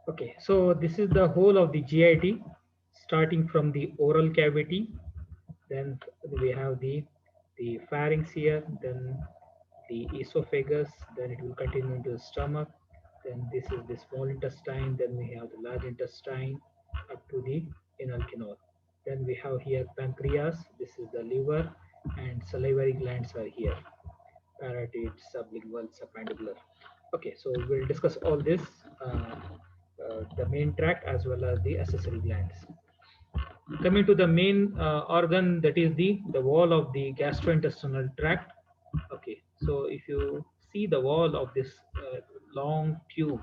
Okay, so this is the whole of the GIT, starting from the oral cavity. Then we have the pharynx here, then the esophagus, then it will continue into the stomach. Then this is the small intestine. Then we have the large intestine up to the anal canal. Then we have here pancreas. This is the liver, and salivary glands are here. Parotid, sublingual, submandibular. Okay, so we'll discuss all this, the main tract as well as the accessory glands. Coming to the main organ, that is the wall of the gastrointestinal tract. Okay, so if you see the wall of this long tube,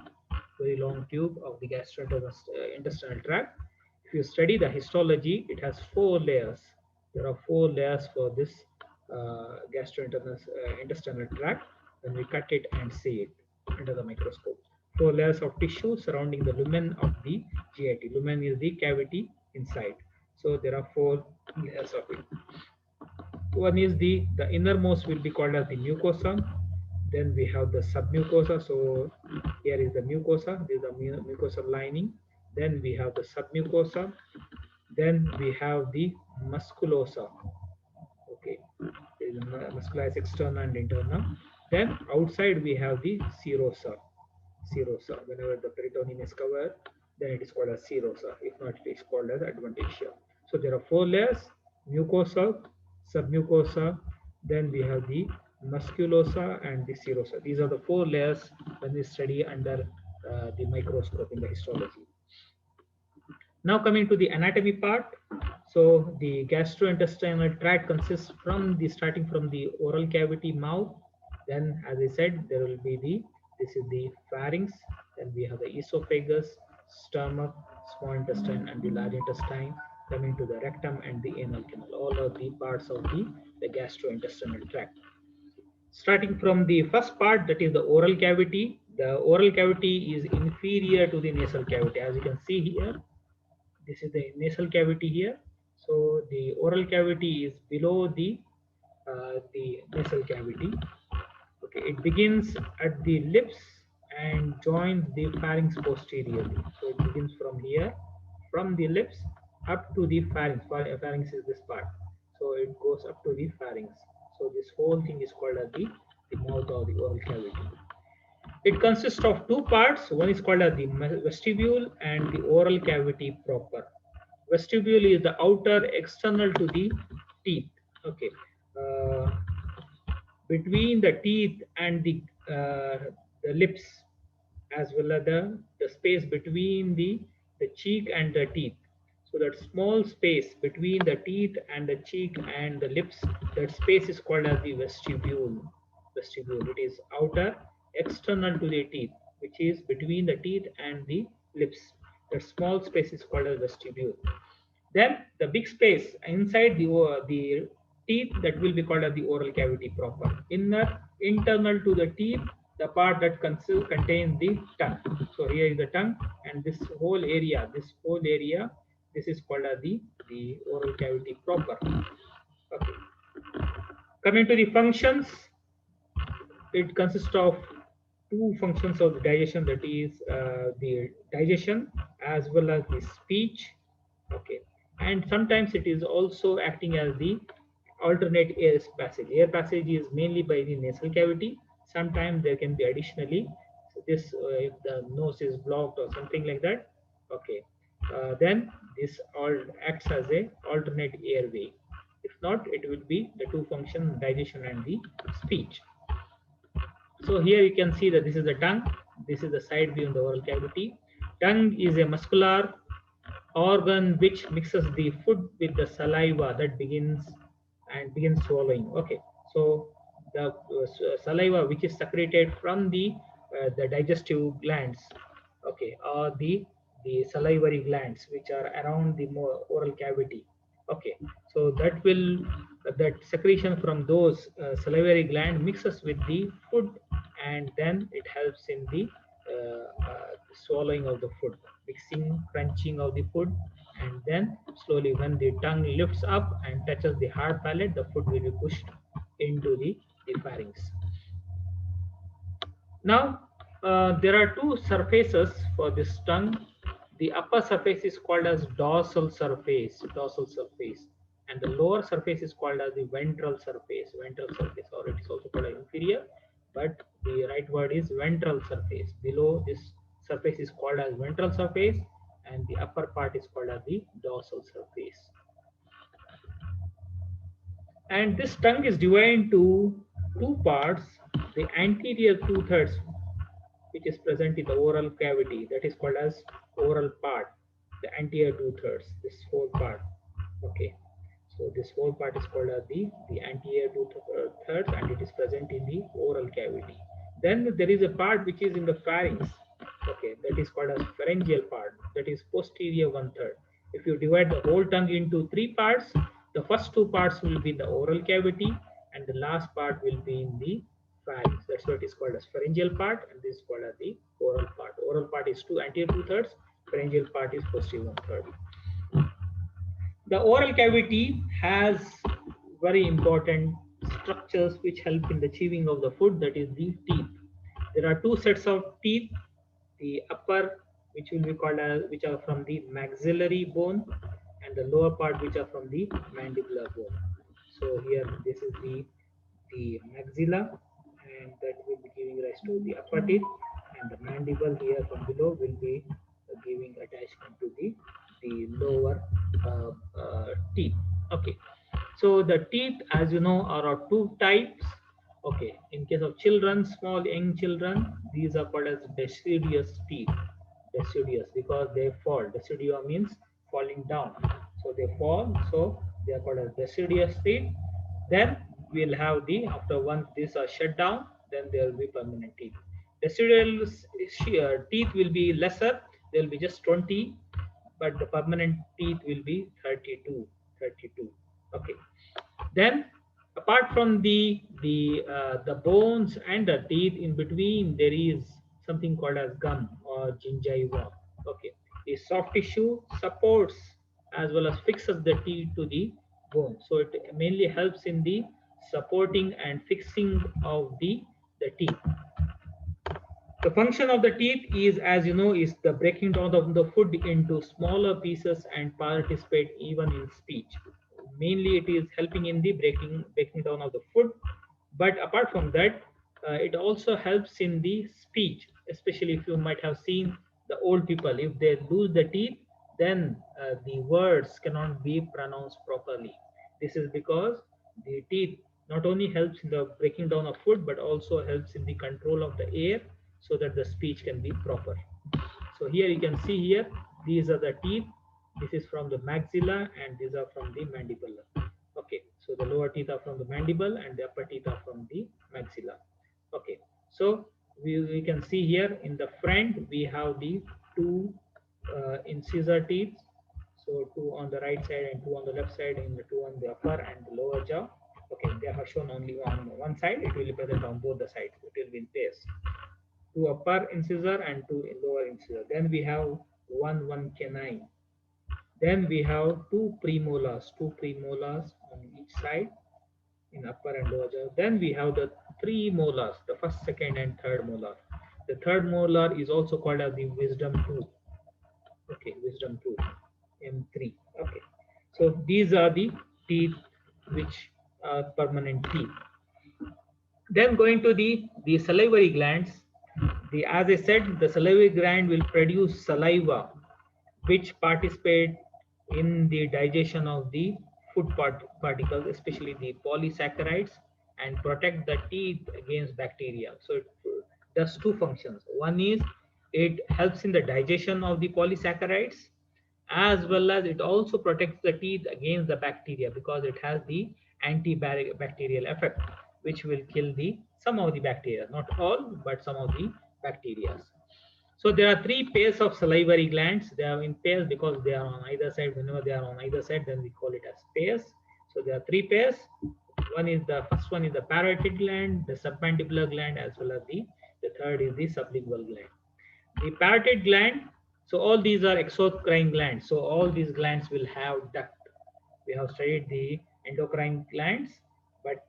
very long tube of the gastrointestinal tract, if you study the histology, it has four layers. There are four layers for this gastrointestinal tract when we cut it and see it under the microscope. Four layers of tissue surrounding the lumen of the GIT. Lumen is the cavity inside. So there are four layers of it. One is the innermost will be called as the mucosa. Then we have the submucosa. So here is the mucosa. This is the mucosal lining. Then we have the submucosa. Then we have the musculosa. Okay, muscula is external and internal. Then outside we have the serosa. Serosa. Whenever the peritoneum is covered, then it is called as serosa. If not, it is called as adventitia. So there are four layers: mucosa, submucosa, then we have the musculosa and the serosa. These are the four layers when we study under the microscope in the histology. Now coming to the anatomy part. So the gastrointestinal tract consists from the starting from the oral cavity, mouth. Then, as I said, there will be this is the pharynx. Then we have the esophagus, stomach, small intestine, and the large intestine. Coming to the rectum and the anal canal. All of the parts of the gastrointestinal tract. Starting from the first part, that is the oral cavity. The oral cavity is inferior to the nasal cavity. As you can see here, this is the nasal cavity here. So the oral cavity is below the nasal cavity. Okay, it begins at the lips and joins the pharynx posteriorly. So it begins from here, from the lips up to the pharynx. Pharynx is this part. So it goes up to the pharynx. So this whole thing is called as the mouth or the oral cavity. It consists of two parts. One is called as the vestibule and the oral cavity proper. Vestibule is the outer external to the teeth. Okay. Uh, Between the teeth and the lips, as well as the space between the cheek and the teeth. So that small space between the teeth and the cheek and the lips, that space is called as the vestibule. Vestibule. It is outer external to the teeth, which is between the teeth and the lips. That small space is called as vestibule. Then the big space inside the teeth, that will be called as the oral cavity proper. Internal to the teeth, the part that contains the tongue. So here is the tongue, and this whole area, this is called as the oral cavity proper. Okay. Coming to the functions, it consists of two functions of the digestion, that is the digestion as well as the speech. Okay, and sometimes it is also acting as the alternate air passage. Air passage is mainly by the nasal cavity. Sometimes there can be additionally, so this if the nose is blocked or something like that. Okay, then this all acts as a alternate airway. If not, it will be the two function, digestion and the speech. So here you can see that this is the tongue. This is the side view in the oral cavity. Tongue is a muscular organ which mixes the food with the saliva that begins swallowing. Okay, so the saliva which is secreted from the digestive glands, okay, or the salivary glands which are around the oral cavity. Okay, so that secretion from those salivary gland mixes with the food, and then it helps in the swallowing of the food, mixing, crunching of the food, and then slowly when the tongue lifts up and touches the hard palate, the food will be pushed into the pharynx. Now There are two surfaces for this tongue. The upper surface is called as dorsal surface, and the lower surface is called as the ventral surface, or it is also called as inferior, but the right word is ventral surface. Below this surface is called as ventral surface, and the upper part is called as the dorsal surface. And this tongue is divided into two parts. The anterior two-thirds, which is present in the oral cavity, that is called as oral part, the anterior two-thirds, this whole part. Okay, so this whole part is called as the anterior two-thirds, and it is present in the oral cavity. Then there is a part which is in the pharynx. Okay, that is called as pharyngeal part, that is posterior one-third. If you divide the whole tongue into three parts, the first two parts will be in the oral cavity, and the last part will be in the pharynx. That's what is called as pharyngeal part, and this is called as the oral part. Oral part is two anterior two-thirds, pharyngeal part is posterior one-third. The oral cavity has very important structures which help in the chewing of the food, that is the teeth. There are two sets of teeth, the upper, which will be called as, which are from the maxillary bone, and the lower part which are from the mandibular bone. So here this is the maxilla, and that will be giving rise to the upper teeth, and the mandible here from below will be giving attachment to the lower teeth. Okay, so the teeth, as you know, are of two types. Okay, in case of children, small young children, these are called as deciduous teeth. Deciduous because they fall. Deciduous means falling down, so they fall, so they are called as deciduous teeth. Then we'll have the, after once these are shut down, then there will be permanent teeth. Decidual teeth will be lesser, there will be just 20, but the permanent teeth will be 32. 32. Okay. Then apart from the bones and the teeth, in between there is something called as gum or gingiva. Okay, the soft tissue supports as well as fixes the teeth to the bone, so it mainly helps in the supporting and fixing of the teeth. The function of the teeth is, as you know, is the breaking down of the food into smaller pieces and participate even in speech. Mainly, it is helping in the breaking down of the food. But apart from that, it also helps in the speech. Especially if you might have seen the old people, if they lose the teeth, then the words cannot be pronounced properly. This is because the teeth not only helps in the breaking down of food, but also helps in the control of the air, so that the speech can be proper. So here you can see here, these are the teeth. This is from the maxilla and these are from the mandibular. Okay, so the lower teeth are from the mandible and the upper teeth are from the maxilla. Okay, so we can see here in the front we have the two incisor teeth. So two on the right side and two on the left side, and the two on the upper and the lower jaw. Okay, they are shown only on one side. It will be present on both the sides. It will be in pairs, two upper incisor and two lower incisor. Then we have one canine. Then we have two premolars on each side in upper and lower jaw. Then we have the three molars, the first, second, and third molar. The third molar is also called as the wisdom tooth. Okay, wisdom tooth, M3. Okay, so these are the teeth which are permanent teeth. Then going to the salivary glands, as I said, the salivary gland will produce saliva, which participate in the digestion of the food particles, especially the polysaccharides, and protect the teeth against bacteria. So it does two functions. One is it helps in the digestion of the polysaccharides, as well as it also protects the teeth against the bacteria, because it has the antibacterial effect, which will kill the some of the bacteria, not all, but some of the bacteria. So there are three pairs of salivary glands. They are in pairs because they are on either side. Whenever they are on either side, then we call it as pairs. So there are three pairs. The first one is the parotid gland, the submandibular gland, as well as the third is the sublingual gland. The parotid gland, so all these are exocrine glands. So all these glands will have duct. We have studied the endocrine glands, but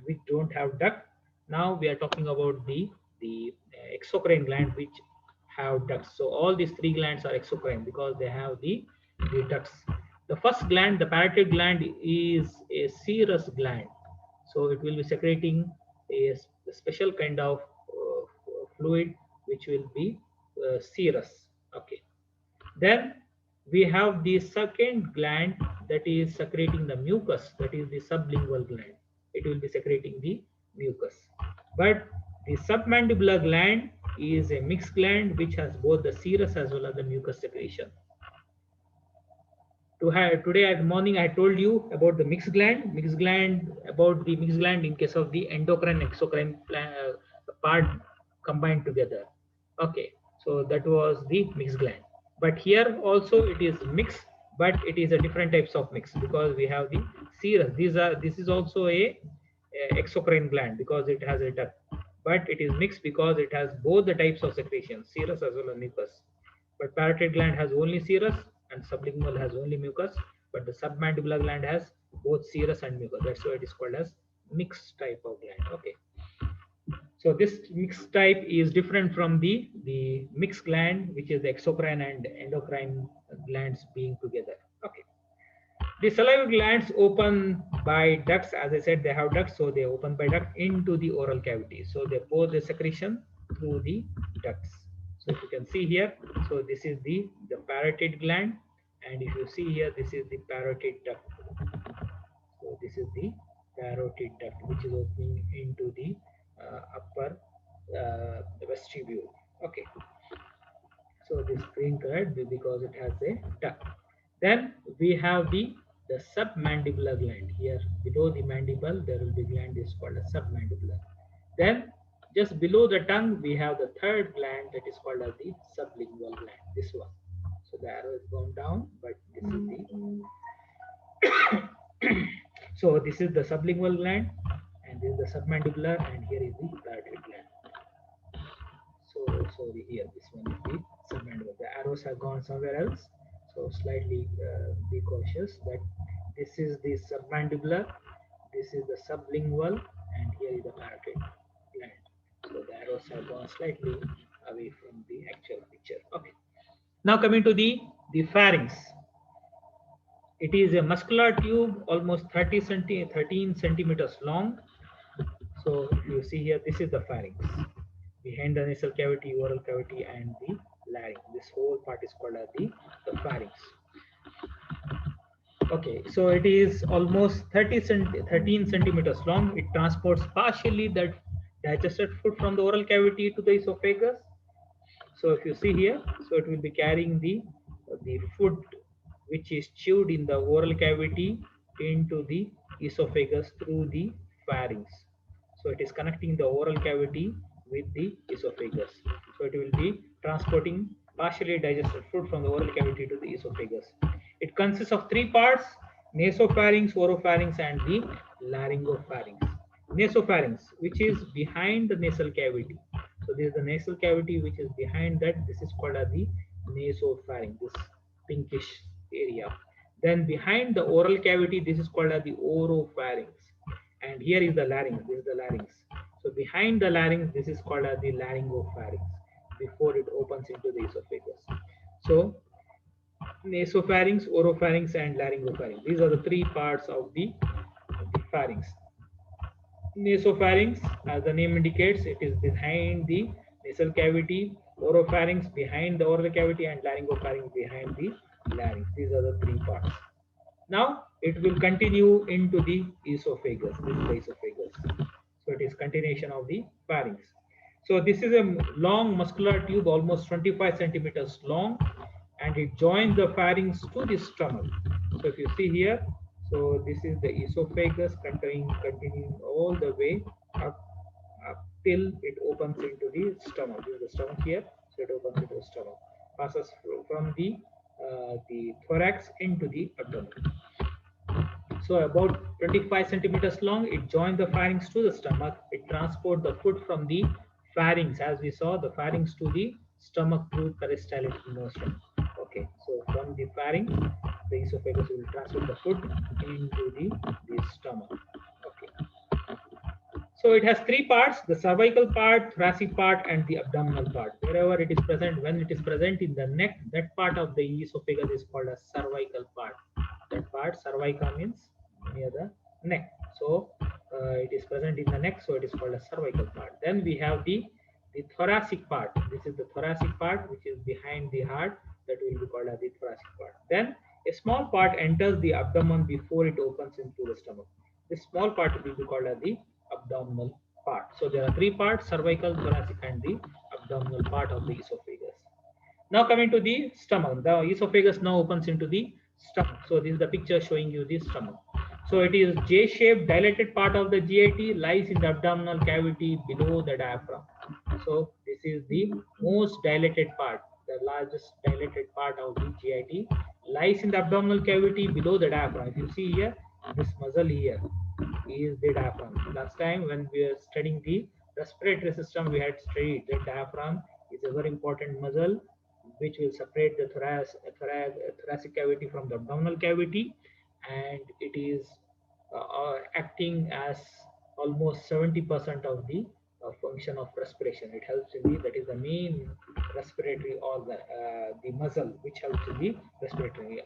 we don't have duct. Now we are talking about the exocrine gland which have ducts. So all these three glands are exocrine because they have the ducts. The first gland, the parotid gland, is a serous gland. So it will be secreting a special kind of fluid which will be serous. Okay. Then we have the second gland that is secreting the mucus, that is the sublingual gland. It will be secreting the mucus. But the submandibular gland is a mixed gland which has both the serous as well as the mucus secretion. Today at morning I told you about the mixed gland in case of the endocrine exocrine part combined together. Okay, so that was the mixed gland. But here also it is mixed, but it is a different types of mix because we have the serous. This is also a exocrine gland because it has a duct, but it is mixed because it has both the types of secretion, serous as well as mucus. But parotid gland has only serous and sublingual has only mucus, but the submandibular gland has both serous and mucus. That's why it is called as mixed type of gland. Okay. So this mixed type is different from the mixed gland, which is the exocrine and endocrine glands being together. Okay. The salivary glands open by ducts. As I said, they have ducts, so they open by duct into the oral cavity. So they pour the secretion through the ducts. So if you can see here, so this is the parotid gland, and if you see here, this is the parotid duct. So this is the parotid duct, which is opening into the upper vestibule. Okay. So this green colored because it has a duct. Then we have the submandibular gland. Here below the mandible there will be gland is called a submandibular. Then just below the tongue we have the third gland that is called as the sublingual gland. This one. So the arrow is gone down, but this is the so this is the sublingual gland, and this is the submandibular, and here is the parotid gland. So sorry, here this one is the submandibular. The arrows have gone somewhere else, so slightly be cautious that this is the submandibular, this is the sublingual, and here is the parotid gland. So the arrows have gone slightly away from the actual picture. Okay. Now coming to the pharynx. It is a muscular tube almost 13 centimeters long. So you see here, this is the pharynx. Behind the nasal cavity, oral cavity, and the larynx. This whole part is called as the pharynx. Okay, so it is almost 13 centimeters long. It transports partially the digested food from the oral cavity to the esophagus. So if you see here, so it will be carrying the food which is chewed in the oral cavity into the esophagus through the pharynx. So it is connecting the oral cavity with the esophagus. So it will be transporting partially digested food from the oral cavity to the esophagus. It consists of three parts: nasopharynx, oropharynx, and the laryngopharynx. Nasopharynx, which is behind the nasal cavity. So this is the nasal cavity which is behind that. This is called as the nasopharynx, this pinkish area. Then behind the oral cavity, this is called as the oropharynx. And here is the larynx. This is the larynx. So behind the larynx, this is called as the laryngopharynx before it opens into the esophagus. So nasopharynx, oropharynx, and laryngopharynx. These are the three parts of the pharynx. Nasopharynx, as the name indicates, it is behind the nasal cavity. Oropharynx behind the oral cavity, and laryngopharynx behind the larynx. These are the three parts. Now it will continue into the esophagus. This is the esophagus. So it is continuation of the pharynx. So this is a long muscular tube, almost 25 centimeters long, and it joins the pharynx to the stomach. So if you see here, so this is the esophagus continuing all the way up till it opens into the stomach. This is the stomach here, so it opens into the stomach. Passes from the thorax into the abdomen. So about 25 centimeters long, it joins the pharynx to the stomach. It transports the food from the pharynx, as we saw, the pharynx to the stomach through peristaltic motion. Okay, so from the pharynx, the esophagus will transport the food into the stomach. Okay. So it has three parts: the cervical part, thoracic part, and the abdominal part. Wherever it is present, when it is present in the neck, that part of the esophagus is called a cervical part. That part, cervica, means near the neck. So it is present in the neck, so it is called a cervical part. Then we have the thoracic part. This is the thoracic part, which is behind the heart. That will be called as the thoracic part. Then a small part enters the abdomen before it opens into the stomach. This small part will be called as the abdominal part. So there are three parts: cervical, thoracic, and the abdominal part of the esophagus. Now coming to the stomach, the esophagus now opens into the stomach. So this is the picture showing you the stomach. So it is J-shaped dilated part of the GIT lies in the abdominal cavity below the diaphragm. So this is the most dilated part, the largest dilated part of the GIT lies in the abdominal cavity below the diaphragm. If you see here, this muscle here is the diaphragm. Last time when we were studying the respiratory system, we had studied the diaphragm is a very important muscle which will separate the thoracic cavity from the abdominal cavity, and it is acting as almost 70% of the function of respiration. It helps in the, that is the main respiratory organ, the muscle which helps in the respiratory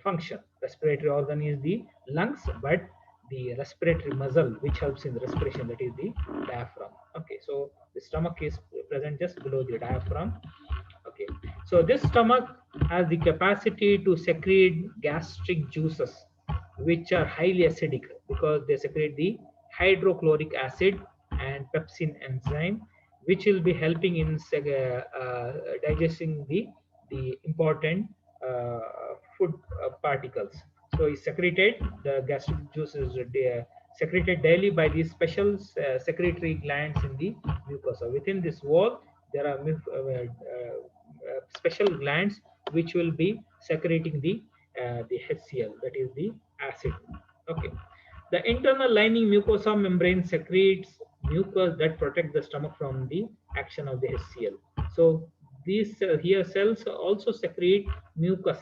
function. Respiratory organ is the lungs, but the respiratory muscle which helps in the respiration, that is the diaphragm. Okay, so the stomach is present just below the diaphragm. Okay, so this stomach has the capacity to secrete gastric juices, which are highly acidic because they secrete the hydrochloric acid and pepsin enzyme, which will be helping in digesting the important uh, food particles. So it's secreted, the gastric juice is secreted daily by these special secretory glands in the mucosa. Within this wall, there are special glands which will be secreting the HCl, that is the acid. Okay. The internal lining mucosa membrane secretes mucus that protect the stomach from the action of the HCl. So these here cells also secrete mucus,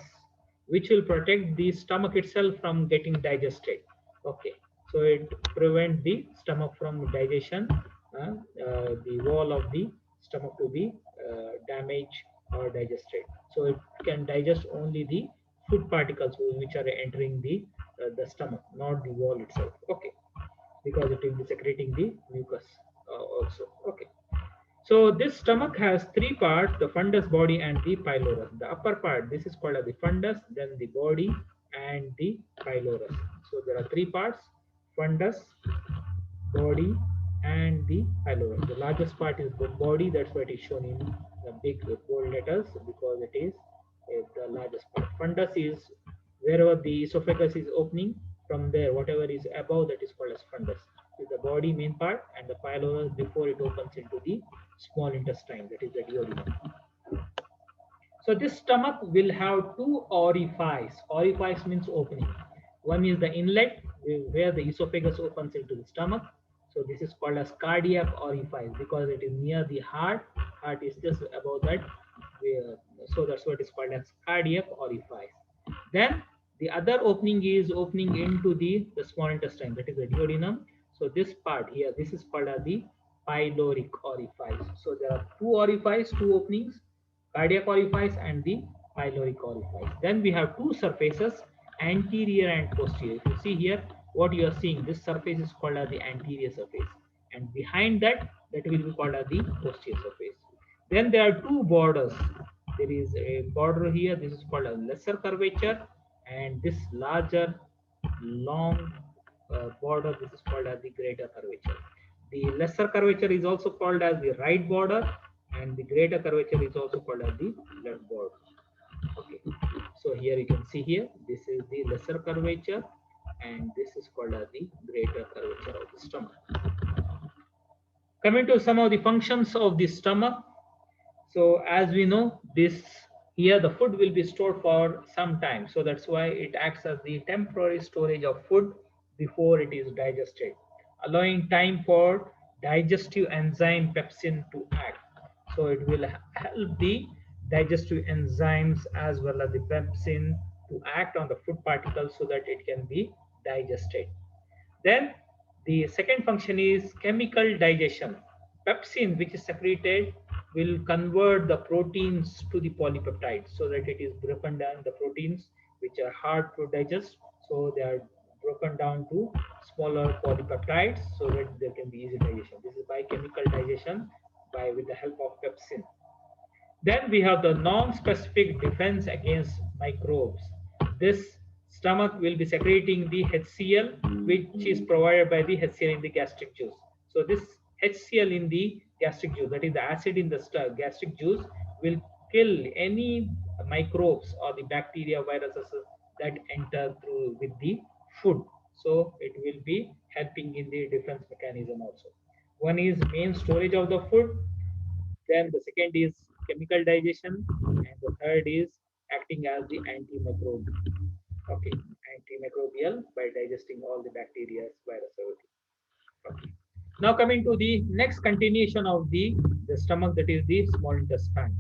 which will protect the stomach itself from getting digested. Okay, so it prevent the stomach from digestion, the wall of the stomach to be damaged or digested. So it can digest only the food particles which are entering the stomach, not the wall itself. Okay, because it will be secreting the mucus also. Okay. So this stomach has three parts: the fundus, body, and the pylorus. The upper part, this is called as the fundus, then the body, and the pylorus. So there are three parts: fundus, body, and the pylorus. The largest part is the body. That's why it is shown in the big bold letters, because it is the largest part. Fundus is wherever the esophagus is opening, from there whatever is above, that is called as fundus. Is the body main part, and the pylorus before it opens into the small intestine, that is the duodenum. So this stomach will have two orifices. Orifice means opening. One is the inlet where the esophagus opens into the stomach. So this is called as cardiac orifice because it is near the heart. Heart is just above that. So that's what is called as cardiac orifice. Then the other opening is opening into the small intestine, that is the duodenum. So this part here, this is called as the pyloric orifice. So there are two orifices, two openings: cardiac orifice and the pyloric orifice. Then we have two surfaces, anterior and posterior. If you see here, what you are seeing, this surface is called as the anterior surface, and behind that, that will be called as the posterior surface. Then there are two borders. There is a border here, this is called a lesser curvature, and this larger long border, this is called as the greater curvature. The lesser curvature is also called as the right border, and the greater curvature is also called as the left border. Okay, so here you can see here, this is the lesser curvature, and this is called as the greater curvature of the stomach. Coming to some of the functions of the stomach. So as we know, this here the food will be stored for some time. So that's why it acts as the temporary storage of food before it is digested, allowing time for digestive enzyme pepsin to act. So it will help the digestive enzymes as well as the pepsin to act on the food particles so that it can be digested. Then The second function is chemical digestion. Pepsin, which is secreted, will convert the proteins to the polypeptides so that it is broken down. The proteins which are hard to digest, so they are broken down to smaller polypeptides so that there can be easy digestion. This is by chemical digestion by with the help of pepsin. Then we have the non-specific defense against microbes. This stomach will be secreting the HCl, which is provided by the HCl in the gastric juice. So this HCl in the gastric juice, that is the acid in the gastric juice, will kill any microbes or the bacteria, viruses that enter through with the food. So it will be helping in the defense mechanism also. One is main storage of the food, then the second is chemical digestion, and the third is acting as the antimicrobial. Okay, antimicrobial by digesting all the bacteria, virus, everything. Okay. Now coming to the next continuation of the stomach, that is the small intestine.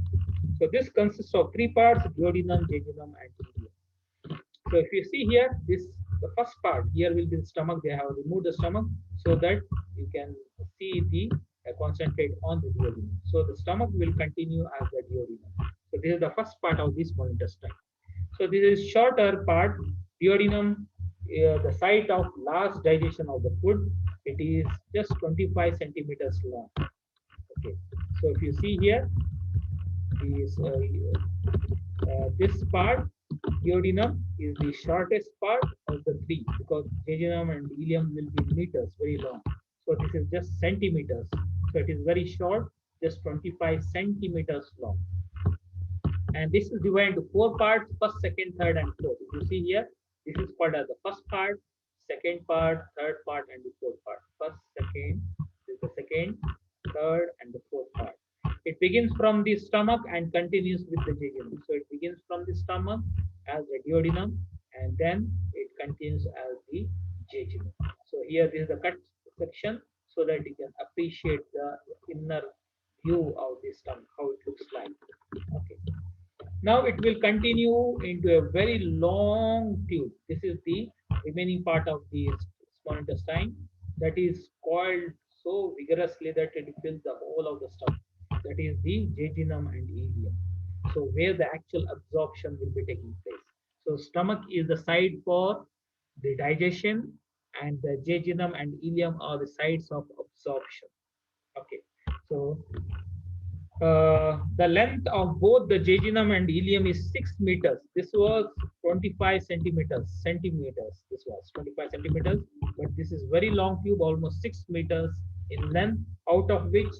So this consists of three parts: duodenum, jejunum, and ileum. So if you see here, this the first part here will be the stomach. They have removed the stomach so that you can see the concentrate on the duodenum. So the stomach will continue as the duodenum. So this is the first part of the small intestine. So this is shorter part, duodenum, the site of last digestion of the food. It is just 25 centimeters long. Okay. So if you see here, is this part, duodenum, is the shortest part of the three because jejunum and ileum will be meters, very long. So this is just centimeters. So it is very short, just 25 centimeters long. And this is divided into four parts: first, second, third, and fourth. If you see here, this is called as the first part, second part, third part, and the fourth part. First, second, this is the second, third, and the fourth part. It begins from the stomach and continues with the jejunum. So it begins from the stomach as the duodenum, and then it continues as the jejunum. So here this is the cut section so that you can appreciate the inner view of the stomach, how it looks like. Okay. Now it will continue into a very long tube. This is the remaining part of the small intestine that is coiled so vigorously that it fills the whole of the stomach. That is the jejunum and ileum. So where the actual absorption will be taking place. So stomach is the site for the digestion, and the jejunum and ileum are the sites of absorption. Okay. So the length of both the jejunum and ileum is 6 meters. This was 25 centimeters. This was 25 centimeters, but this is very long tube, almost 6 meters in length, out of which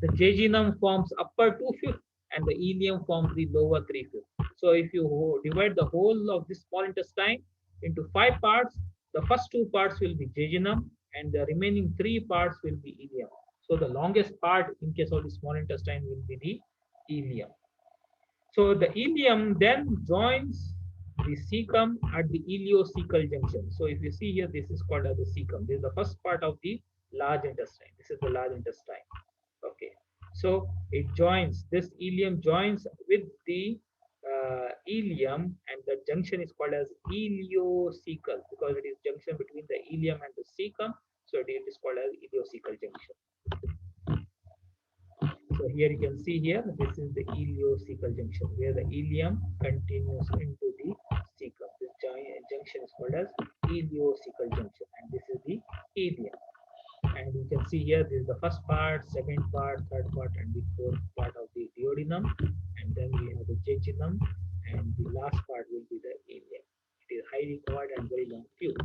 the jejunum forms upper 2/5 and the ileum forms the lower 3/5. So if you divide the whole of this small intestine into five parts, the first two parts will be jejunum, and the remaining three parts will be ileum. So the longest part in case of the small intestine will be the ileum. So the ileum then joins the cecum at the ileocecal junction. So if you see here, this is called as the cecum. This is the first part of the large intestine. This is the large intestine. Okay. So it joins, this ileum joins with the ileum, and the junction is called as ileocecal because it is junction between the ileum and the cecum. So it is called as ileocecal junction. So here you can see here, this is the ileocecal junction where the ileum continues into the cecum. This junction is called as ileocecal junction, and this is the ileum. And you can see here, this is the first part, second part, third part, and the fourth part of the duodenum. And then we have the jejunum, and the last part will be the ileum. It is highly covered and very long tube.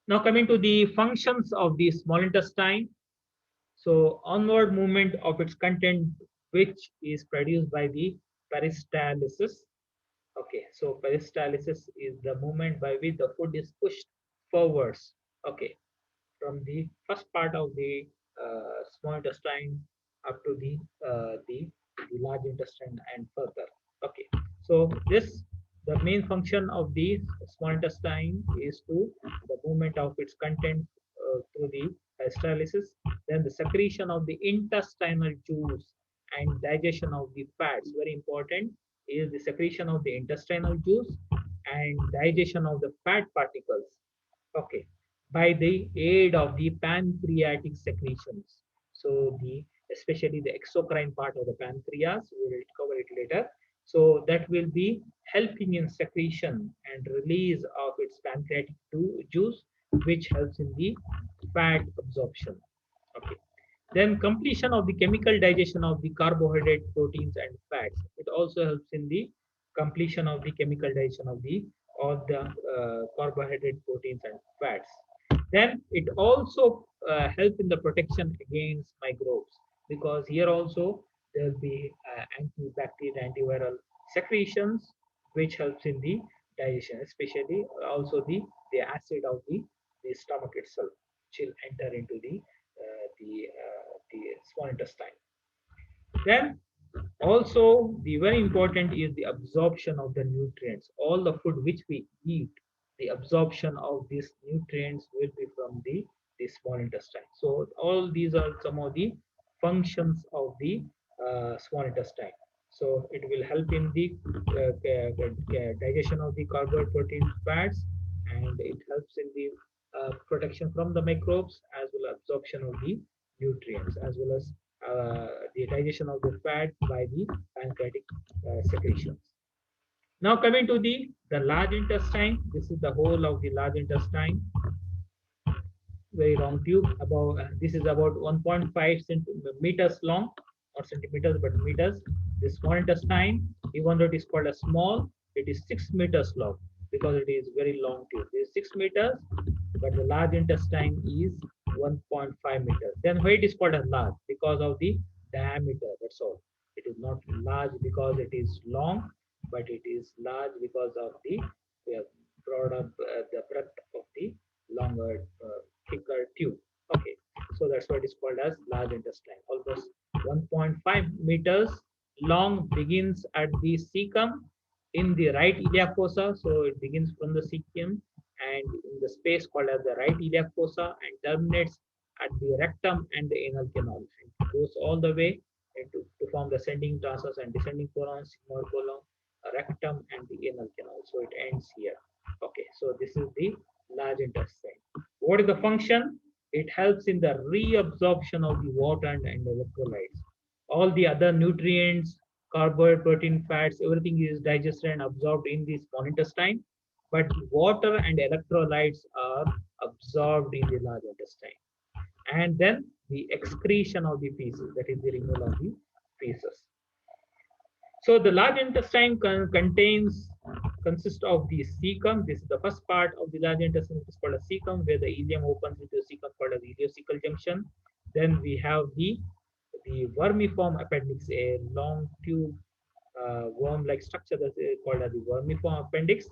Now coming to the functions of the small intestine. So onward movement of its content, which is produced by the peristalsis. Okay, so peristalsis is the movement by which the food is pushed forwards. Okay, from the first part of the small intestine up to the large intestine and further. Okay, so this the main function of the small intestine is to the movement of its content through the peristalsis, then the secretion of the intestinal juice and digestion of the fats. Very important is the secretion of the intestinal juice and digestion of the fat particles. Okay, by the aid of the pancreatic secretions. So the especially the exocrine part of the pancreas, we will cover it later. So that will be helping in secretion and release of its pancreatic juice, which helps in the fat absorption. Okay. Then completion of the chemical digestion of the carbohydrate, proteins, and fats. It also helps in the completion of the chemical digestion of the carbohydrate, proteins, and fats. Then it also helps in the protection against microbes, because here also there will be antibacterial, antiviral secretions which helps in the digestion, especially also the acid of the stomach itself, which will enter into the small intestine. Then also the very important is the absorption of the nutrients. All the food which we eat, the absorption of these nutrients will be from the small intestine. So all these are some of the functions of the small intestine. So it will help in the digestion of the carbohydrate, protein, fats, and it helps in the protection from the microbes, as well as absorption of the nutrients, as well as the digestion of the fat by the pancreatic secretions. Now coming to the large intestine, this is the whole of the large intestine, very long tube. About this is about 1.5 centimeters long, or centimeters, but meters. The small intestine, even though it is called a small, it is 6 meters long because it is very long tube. It is 6 meters, but the large intestine is 1.5 meters. Then why it is called as large? Because of the diameter. That's all. It is not large because it is long, but it is large because of the broader the breadth of the longer, thicker tube. Okay, so that's why it is called as large intestine. Almost 1.5 meters long, begins at the cecum in the right iliac fossa. So it begins from the cecum and in the space called as the right iliac fossa, and terminates at the rectum and the anal canal. And goes all the way to form the ascending transverse and descending colon, sigmoid colon, rectum, and the anal canal. So it ends here. Okay, so this is the large intestine. What is the function? It helps in the reabsorption of the water and electrolytes. All the other nutrients, carbohydrate, protein, fats, everything is digested and absorbed in the small intestine, but water and electrolytes are absorbed in the large intestine. And then the excretion of the feces, that is the removal of the feces. So the large intestine consists of the cecum. This is the first part of the large intestine. It is called a cecum, where the ileum opens into a cecum called as ileocecal junction. Then we have the vermiform appendix, a long tube worm-like structure that is called as the vermiform appendix.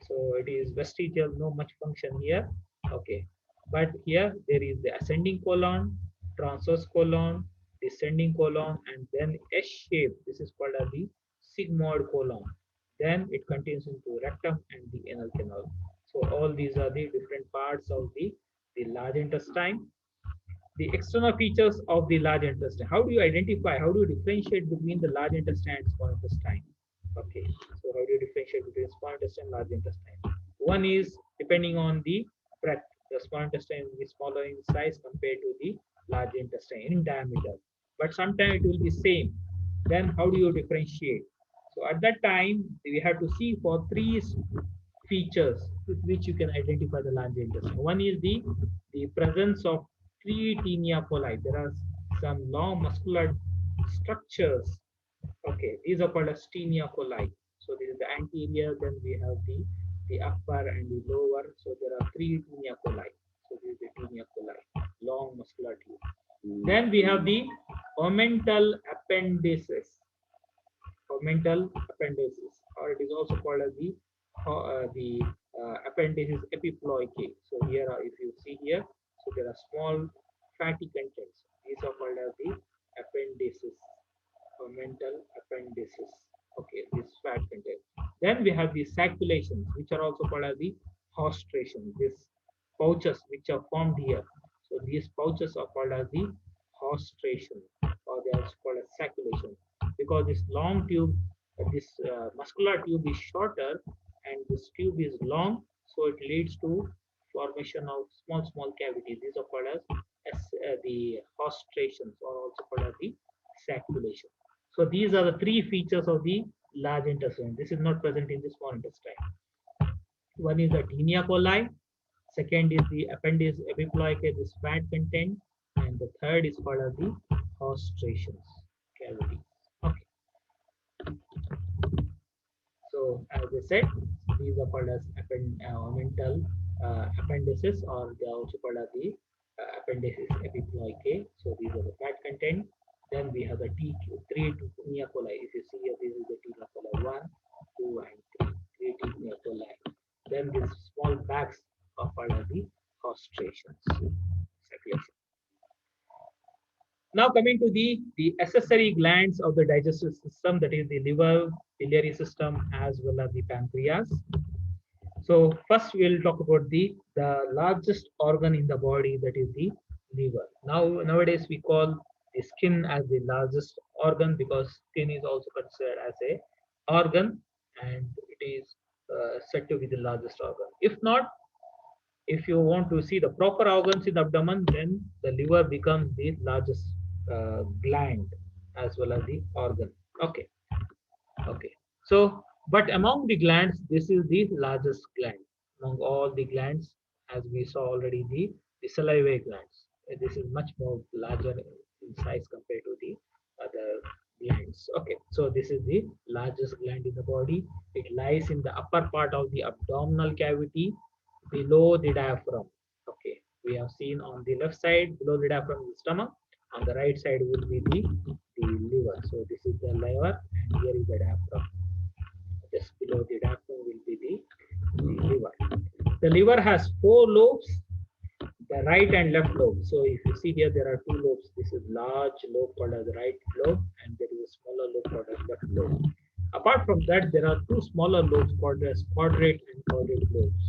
So it is vestigial, no much function here. Okay, but here there is the ascending colon, transverse colon, descending colon, and then S shape. This is called as the sigmoid colon. Then it continues into rectum and the anal canal. So all these are the different parts of the large intestine. The external features of the large intestine. How do you identify, how do you differentiate between the large intestine and small intestine? Okay, so how do you differentiate between small intestine and large intestine? One is depending on the breadth. The small intestine will be smaller in size compared to the large intestine in diameter, but sometimes it will be same. Then how do you differentiate? So at that time we have to see for three features with which you can identify the large intestine. One is the presence of three tinea coli. There are some long muscular structures. Okay, these are called as tinea coli. So this is the anterior, then we have the upper and the lower. So there are three tinea coli. So this is the tinea coli, long muscular tube. Then we have the omental appendices, or it is also called as the appendices epiploicae. So here, if you see here, so there are small fatty contents. These are called as the appendices, mental appendices. Okay, this fat content. Then we have the saculations, which are also called as the hostration. These pouches which are formed here. So these pouches are called as the hostration, or they are also called as saculation, because this long tube, this muscular tube is shorter, and this tube is long, so it leads to formation of small cavities. These are called as the hostrations, or also called as the sacculation. So these are the three features of the large intestine. This is not present in the small intestine. One is the tinea coli, second is the appendix epiploica, this fat content, and the third is called as the hostrations cavity. Okay, so as I said, these are called as mental appendices, or they are also called as the appendices epiploicae. So these are the fat content. Then we have the three tinea coli. If you see here, this is the tinea coli 1, 2, and 3. Three tinea coli. Then these small bags are called as the hostrations. Circulation. Now coming to the accessory glands of the digestive system, that is the liver, biliary system, as well as the pancreas. So first we'll talk about the largest organ in the body, that is the liver. Nowadays we call the skin as the largest organ, because skin is also considered as a organ, and it is said to be the largest organ. If not, if you want to see the proper organs in the abdomen, then the liver becomes the largest gland as well as the organ. Okay, okay. So, but among the glands, this is the largest gland among all the glands, as we saw already the salivary glands. This is much more larger in size compared to the other glands. Okay, so this is the largest gland in the body. It lies in the upper part of the abdominal cavity, below the diaphragm. Okay, we have seen on the left side below the diaphragm is the stomach. On the right side will be the liver. So this is the liver, and here is the diaphragm. Just below the diaphragm will be the liver. The liver has four lobes, the right and left lobe. So if you see here, there are two lobes. This is large lobe called as the right lobe, and there is a smaller lobe called as left lobe. Apart from that, there are two smaller lobes called as quadrate and caudate lobes.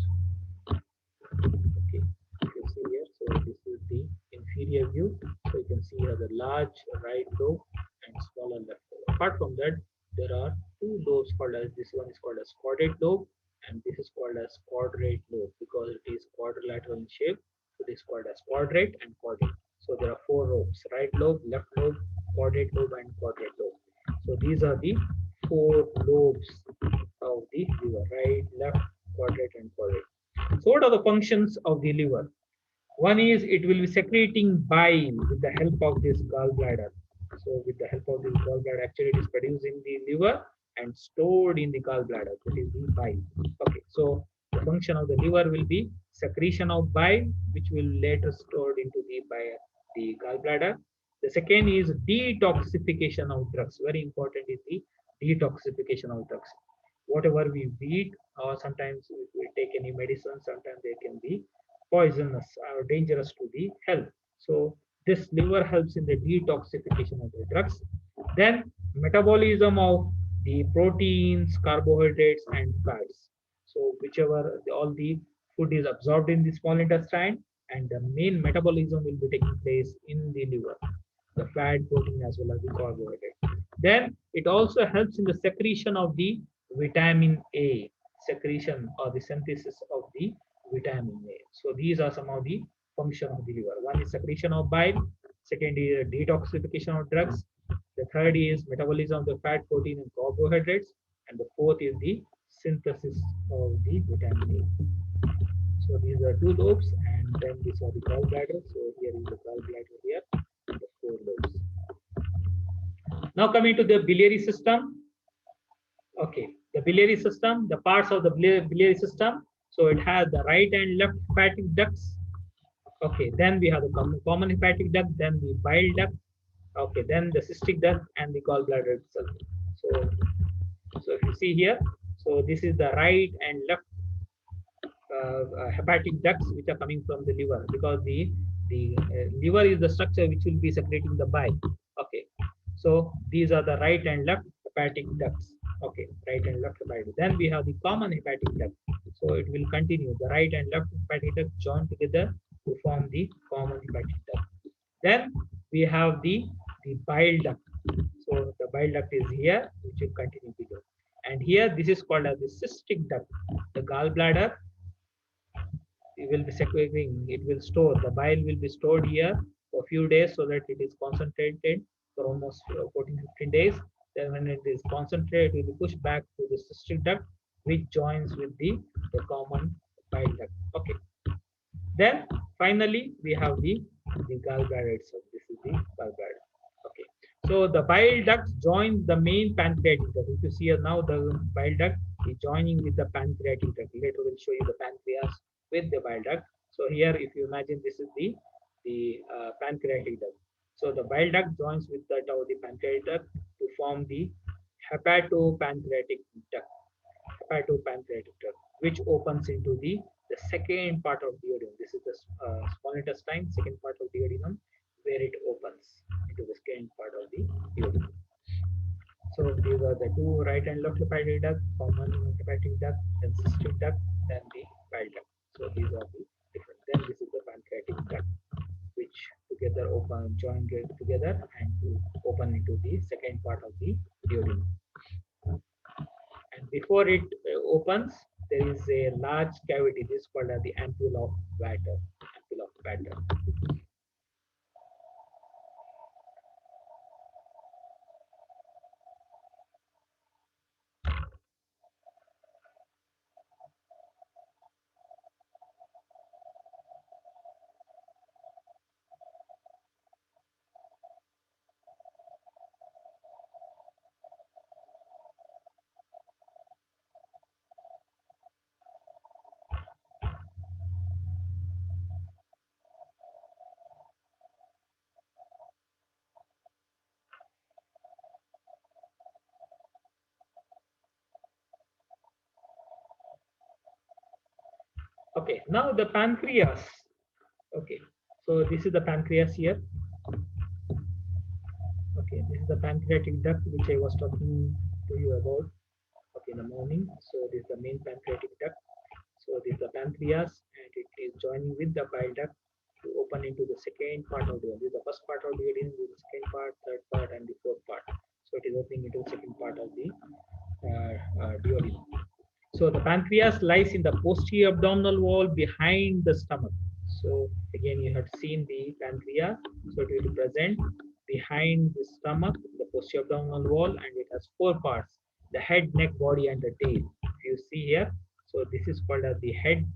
Okay, if you see here, so this is the inferior view. So you can see here the large right lobe and smaller left lobe. Apart from that, there are two lobes called as, this one is called as caudate lobe, and this is called as quadrate lobe, because it is quadrilateral in shape. So this is called as quadrate and caudate. So there are four lobes: right lobe, left lobe, caudate lobe, and quadrate lobe. So these are the four lobes of the liver: right, left, quadrate, and caudate. So what are the functions of the liver? One is it will be secreting bile with the help of this gallbladder. So with the help of this gallbladder, actually it is produced in the liver and stored in the gallbladder. That is the bile. Okay, so the function of the liver will be secretion of bile, which will later stored into the gallbladder. The second is detoxification of drugs. Very important is the detoxification of drugs. Whatever we eat, or sometimes if we take any medicine, sometimes they can be poisonous or dangerous to the health. So this liver helps in the detoxification of the drugs. Then metabolism of the proteins, carbohydrates, and fats. So whichever all the food is absorbed in the small intestine, and the main metabolism will be taking place in the liver, the fat, protein, as well as the carbohydrate. Then it also helps in the secretion of the vitamin A, secretion or the synthesis of the vitamin A. So these are some of the function of the liver. One is secretion of bile, second is detoxification of drugs, the third is metabolism of the fat, protein, and carbohydrates, and the fourth is the synthesis of the vitamin A. So these are two lobes, and then these are the gallbladder. So here is the gallbladder here, the four lobes. Now coming to the biliary system. Okay, the biliary system, the parts of the biliary system. So it has the right and left hepatic ducts. Okay, then we have the common hepatic duct, then the bile duct. Okay, then the cystic duct and the gallbladder itself. So if you see here, so this is the right and left hepatic ducts which are coming from the liver, because the liver is the structure which will be secreting the bile. Okay, so these are the right and left hepatic ducts. Okay, right and left hepatic. Then we have the common hepatic duct. So it will continue. The right and left hepatic duct join together to form the common hepatic duct. Then we have the bile duct. So the bile duct is here, which will continue below. And here this is called as the cystic duct. The gallbladder it will be secreting, it will store, the bile will be stored here for a few days so that it is concentrated for almost 14, 15 days. Then when it is concentrated, it will be pushed back to the cystic duct, which joins with the common bile duct. Okay. Then finally we have the gallbladder itself. This is the gallbladder. Okay. So the bile ducts join the main pancreatic duct. If you see here now, the bile duct is joining with the pancreatic duct. Later we'll show you the pancreas with the bile duct. So here, if you imagine, this is the pancreatic duct. So the bile duct joins with the pancreatic duct to form the hepatopancreatic duct. Hepatopancreatic duct, which opens into the second part of duodenum. This is the small intestine, second part of duodenum, where it opens into the second part of the duodenum. So these are the two right and left hepatic duct, common hepatic duct, then cystic duct, then the bile duct. So these are the different. Then this is the pancreatic duct, which together open, join together and to open into the second part of the duodenum. And before it opens, there is a large cavity. This is called as the ampulla of Vater. Ampulla of Vater. Okay, now the pancreas. Okay, so this is the pancreas here. Okay, this is the pancreatic duct which I was talking to you about. Okay, in the morning. So this is the main pancreatic duct. So this is the pancreas, and it is joining with the bile duct to open into the second part of the duodenum. This is the first part of the duodenum, this is the second part, third part, and the fourth part. So it is opening into the second part of the duodenum. So the pancreas lies in the posterior abdominal wall behind the stomach. So again, you have seen the pancreas. So it will be present behind the stomach, the posterior abdominal wall, and it has four parts: the head, neck, body, and the tail. If you see here, so this is called as the head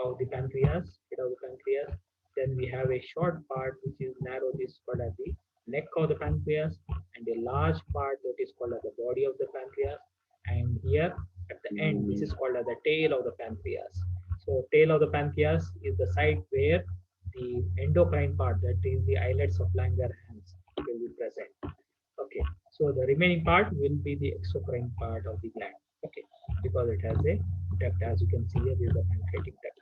of the pancreas, head of the pancreas. Then we have a short part which is narrow. This is called as the neck of the pancreas, and a large part that is called as the body of the pancreas. And here at the end, this is called as the tail of the pancreas. So tail of the pancreas is the site where the endocrine part, that is the islets of Langerhans, will be present. Okay, so the remaining part will be the exocrine part of the gland. Okay, because it has a duct, as you can see here, this is the pancreatic duct.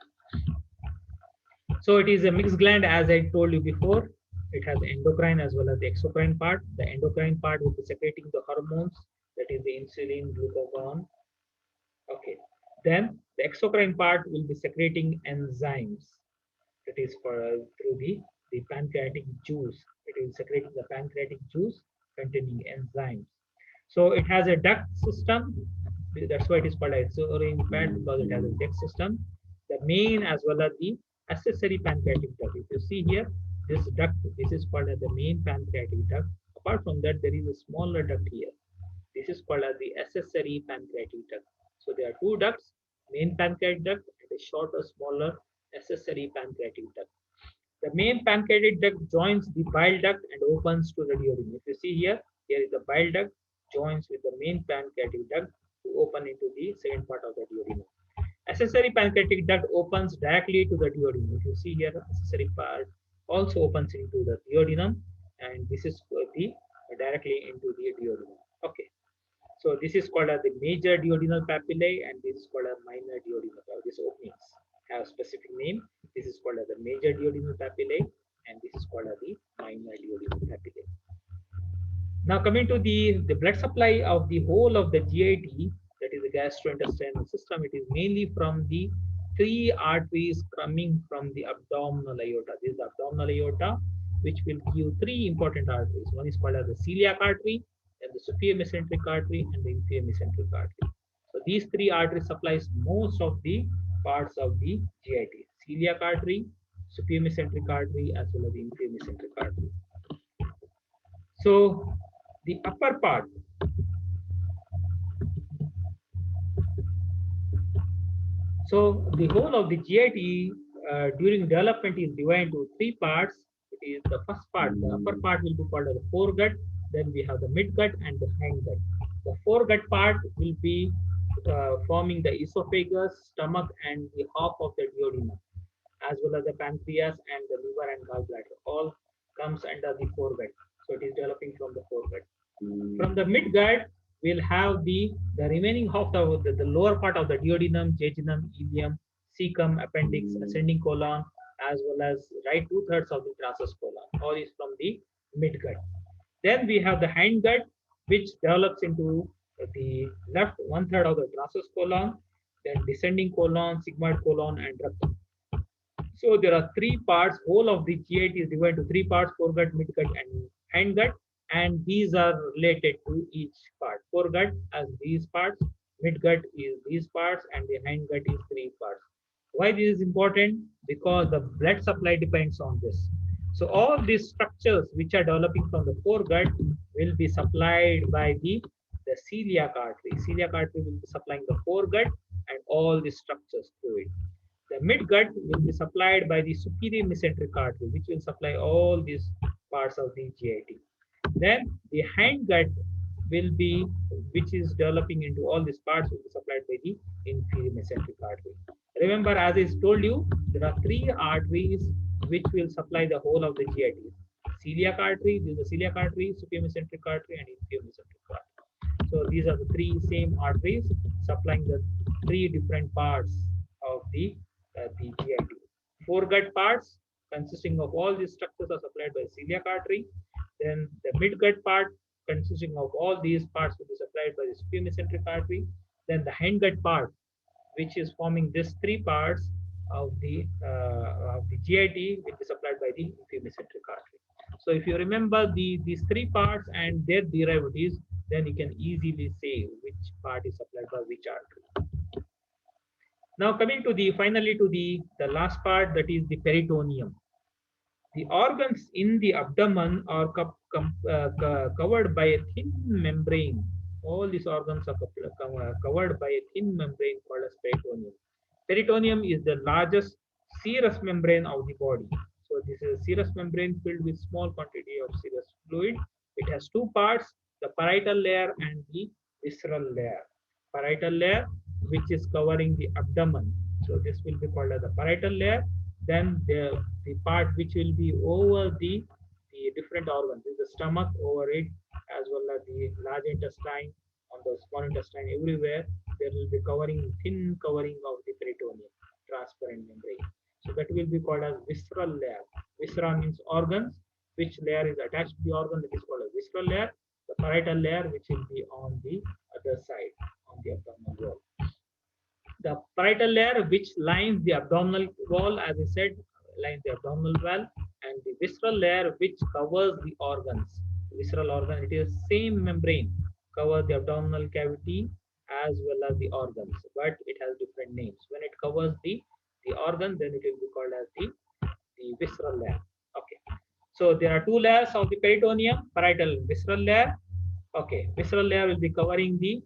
So it is a mixed gland, as I told you before. It has endocrine as well as the exocrine part. The endocrine part will be secreting the hormones, that is the insulin, glucagon. Okay. Then the exocrine part will be secreting enzymes. That is for through the pancreatic juice. It is secreting the pancreatic juice containing enzymes. So it has a duct system. That's why it is called exocrine part, because it has a duct system. The main as well as the accessory pancreatic duct. If you see here, this duct, this is called as the main pancreatic duct. Apart from that, there is a smaller duct here. This is called as the accessory pancreatic duct. So there are two ducts, main pancreatic duct and a shorter, smaller accessory pancreatic duct. The main pancreatic duct joins the bile duct and opens to the duodenum. If you see here, here is the bile duct joins with the main pancreatic duct to open into the second part of the duodenum. Accessory pancreatic duct opens directly to the duodenum. If you see here, accessory part also opens into the duodenum, and this is the directly into the duodenum. Okay. So this is called as the major duodenal papillae, and this is called as minor duodenal papillae. These openings have a specific name. This is called as the major duodenal papillae, and this is called as the minor duodenal papillae. Now coming to the blood supply of the whole of the GIT, that is the gastrointestinal system, it is mainly from the three arteries coming from the abdominal aorta. This is the abdominal aorta, which will give three important arteries. One is called as the celiac artery, then the superior mesenteric artery, and the inferior mesenteric artery. So these three arteries supplies most of the parts of the GIT. celiac artery, superior mesenteric artery, as well as the inferior mesenteric artery. So the upper part, so the whole of the GIT during development is divided into three parts. It is the first part, the upper part will be called as the foregut, then we have the midgut and the hindgut. The foregut part will be forming the esophagus, stomach, and the half of the duodenum, as well as the pancreas and the liver and gallbladder. All comes under the foregut. So it is developing from the foregut. From the midgut, we'll have the remaining half of the lower part of the duodenum, jejunum, ileum, cecum, appendix, ascending colon, as well as right two-thirds of the tragus colon. All is from the midgut. Then we have the hindgut, which develops into the left one-third of the tragus colon, then descending colon, sigmoid colon, and rectum. So there are three parts. Whole of the GIT is divided to three parts: foregut, midgut, and hindgut, and these are related to each part. Foregut as these parts, midgut is these parts, and the hindgut is three parts. Why this is important? Because the blood supply depends on this. So all these structures which are developing from the foregut will be supplied by the celiac artery. Celiac artery will be supplying the foregut and all the structures to it. The midgut will be supplied by the superior mesenteric artery, which will supply all these parts of the GIT. Then the hindgut will be, which is developing into all these parts, will be supplied by the inferior mesenteric artery. Remember, as I told you, there are three arteries which will supply the whole of the GIT. Celiac artery, this is the celiac artery, superior mesenteric artery, and inferior mesenteric artery. So these are the three same arteries supplying the three different parts of the GIT. Foregut parts consisting of all these structures are supplied by celiac artery. Then the midgut part consisting of all these parts will be supplied by the superior mesenteric artery. Then the hindgut part, which is forming these three parts of the GIT, will be supplied by the inferior mesenteric artery. So if you remember these three parts and their derivatives, then you can easily say which part is supplied by which artery. Now coming to the finally to the last part, that is the peritoneum. The organs in the abdomen are covered by a thin membrane. All these organs are covered by a thin membrane called as peritoneum. Peritoneum is the largest serous membrane of the body. So this is a serous membrane filled with small quantity of serous fluid. It has two parts, the parietal layer and the visceral layer. Parietal layer, which is covering the abdomen. So this will be called as the parietal layer. Then the part which will be over the different organs is the stomach over it, as well as the large intestine, on the small intestine, everywhere there will be covering, thin covering of the peritoneum, transparent membrane. So that will be called as visceral layer. Viscera means organs, which layer is attached to the organ, that is called a visceral layer. The parietal layer, which will be on the other side, on the abdominal wall. The parietal layer, which lines the abdominal wall, as I said, lines the abdominal wall, and the visceral layer, which covers the organs. The visceral organ, it is same membrane, cover the abdominal cavity as well as the organs, but it has different names. When it covers the organ, then it will be called as the visceral layer. Okay. So there are two layers of the peritoneum, parietal and visceral layer. Okay, visceral layer will be covering the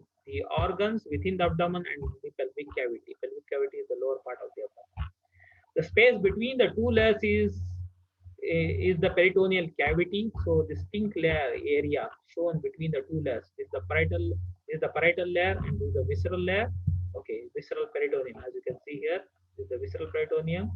organs within the abdomen and the pelvic cavity. Pelvic cavity is the lower part of the abdomen. The space between the two layers is the peritoneal cavity. So this pink layer area shown between the two layers is the parietal layer and this is the visceral layer. Okay, visceral peritoneum, as you can see here, this is the visceral peritoneum,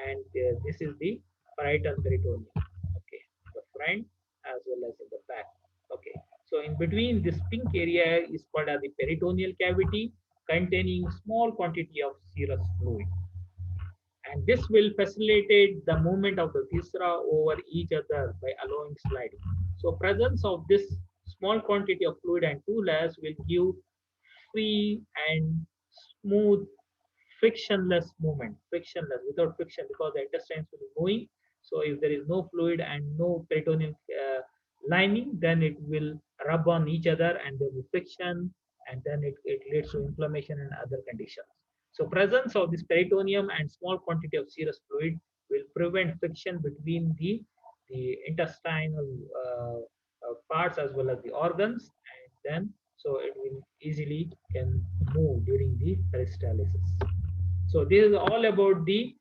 and this is the parietal peritoneum. Okay, the front as well as in the back. Okay, so in between this pink area is called as the peritoneal cavity, containing small quantity of serous fluid, and this will facilitate the movement of the viscera over each other by allowing sliding. So presence of this small quantity of fluid and two layers will give free and smooth frictionless movement, frictionless, without friction, because the intestines will be moving. So if there is no fluid and no peritoneal lining, then it will rub on each other and there will be friction, and then it leads to inflammation and other conditions. So presence of this peritoneum and small quantity of serous fluid will prevent friction between the intestinal parts as well as the organs, and then so it will easily can move during the peristalsis. So this is all about the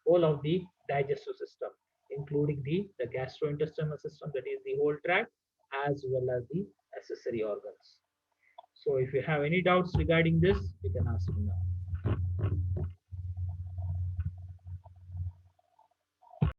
whole of the digestive system, including the gastrointestinal system, that is the whole tract, as well as the accessory organs. So if you have any doubts regarding this, you can ask me now.